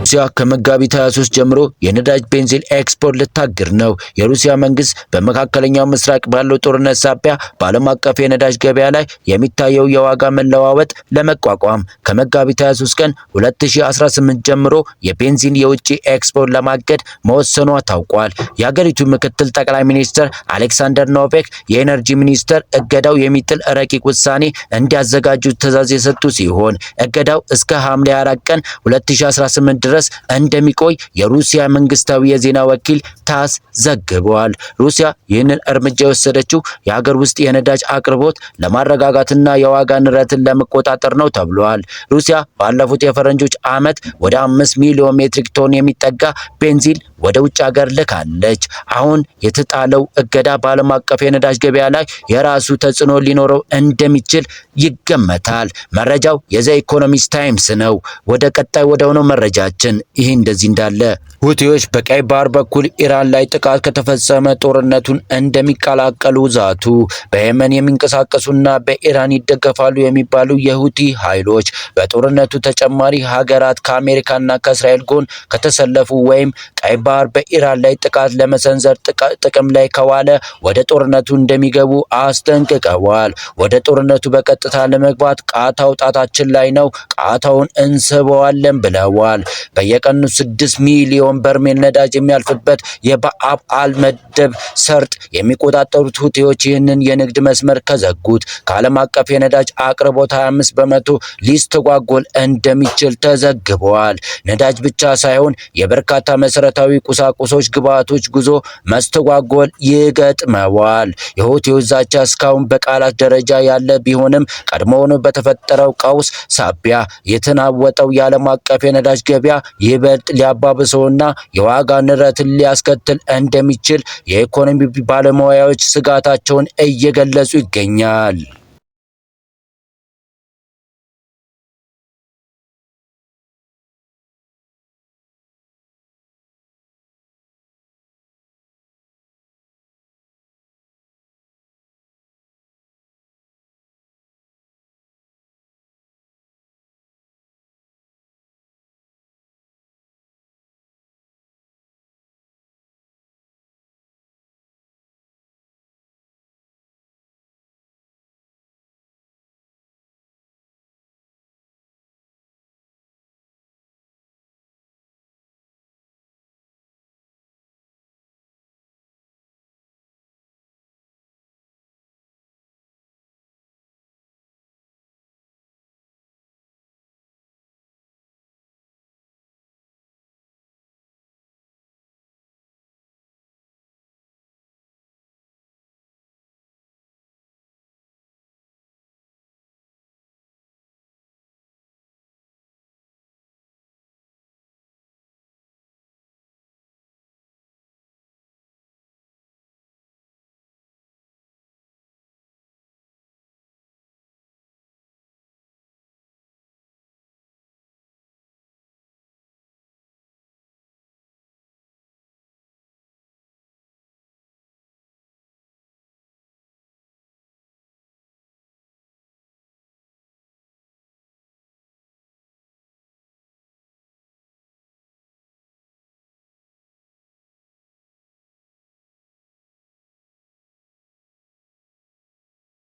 ሩሲያ ከመጋቢት 23 ጀምሮ የነዳጅ ቤንዚን ኤክስፖርት ልታግድ ነው። የሩሲያ መንግስት በመካከለኛው ምስራቅ ባለው ጦርነት ሳቢያ በዓለም አቀፍ የነዳጅ ገበያ ላይ የሚታየው የዋጋ መለዋወጥ ለመቋቋም ከመጋቢት 23 ቀን 2018 ጀምሮ የቤንዚን የውጭ ኤክስፖርት ለማገድ መወሰኗ ታውቋል። የሀገሪቱ ምክትል ጠቅላይ ሚኒስትር አሌክሳንደር ኖቬክ የኤነርጂ ሚኒስትር እገዳው የሚጥል ረቂቅ ውሳኔ እንዲያዘጋጁ ትዕዛዝ የሰጡ ሲሆን እገዳው እስከ ሐምሌ 4 ቀን 2018 ድረስ እንደሚቆይ የሩሲያ መንግስታዊ የዜና ወኪል ታስ ዘግቧል። ሩሲያ ይህንን እርምጃ የወሰደችው የሀገር ውስጥ የነዳጅ አቅርቦት ለማረጋጋትና የዋጋ ንረትን ለመቆጣጠር ነው ተብሏል። ሩሲያ ባለፉት የፈረንጆች ዓመት ወደ 5 ሚሊዮን ሜትሪክ ቶን የሚጠጋ ቤንዚን ወደ ውጭ ሀገር ልካለች። አሁን የተጣለው እገዳ በዓለም አቀፍ የነዳጅ ገበያ ላይ የራሱ ተጽዕኖ ሊኖረው እንደሚችል ይገመታል። መረጃው የዘ ኢኮኖሚስት ታይምስ ነው። ወደ ቀጣይ ወደ ሆነው መረጃችን ይህ እንደዚህ እንዳለ ሁቲዎች በቀይ ባህር በኩል ኢራን ላይ ጥቃት ከተፈጸመ ጦርነቱን እንደሚቀላቀሉ ዛቱ። በየመን የሚንቀሳቀሱና በኢራን ይደገፋሉ የሚባሉ የሁቲ ኃይሎች በጦርነቱ ተጨማሪ ሀገራት ከአሜሪካና ከእስራኤል ጎን ከተሰለፉ ወይም ቀይ ባህር በኢራን ላይ ጥቃት ለመሰንዘር ጥቅም ላይ ከዋለ ወደ ጦርነቱ እንደሚገቡ አስጠንቅቀዋል። ወደ ጦርነቱ በቀጥታ ለመግባት ቃታው ጣታችን ላይ ነው፣ ቃታውን እንስበዋለን ብለዋል። በየቀኑ 6 ሚሊዮን በርሜል ነዳጅ የሚያልፍበት የባብ አልመደብ ሰርጥ የሚቆጣጠሩት ሁቲዎች ይህንን የንግድ መስመር ከዘጉት ከዓለም አቀፍ የነዳጅ አቅርቦት 25 በመቶ ሊስተጓጎል እንደሚችል ተዘግቧል። ነዳጅ ብቻ ሳይሆን የበርካታ መሰረታዊ ቁሳቁሶች ግብዓቶች ጉዞ መስተጓጎል ይገጥመዋል። የሁቲዎች ዛቻ እስካሁን በቃላት ደረጃ ያለ ቢሆንም ቀድሞውኑ በተፈጠረው ቀውስ ሳቢያ የተናወጠው የዓለም አቀፍ የነዳጅ ገበያ ይበልጥ ሊያባብሰውና የዋጋ ንረትን ሊያስከትል እንደሚችል የኢኮኖሚ ባለሙያዎች ስጋታቸውን እየገለጹ ይገኛል።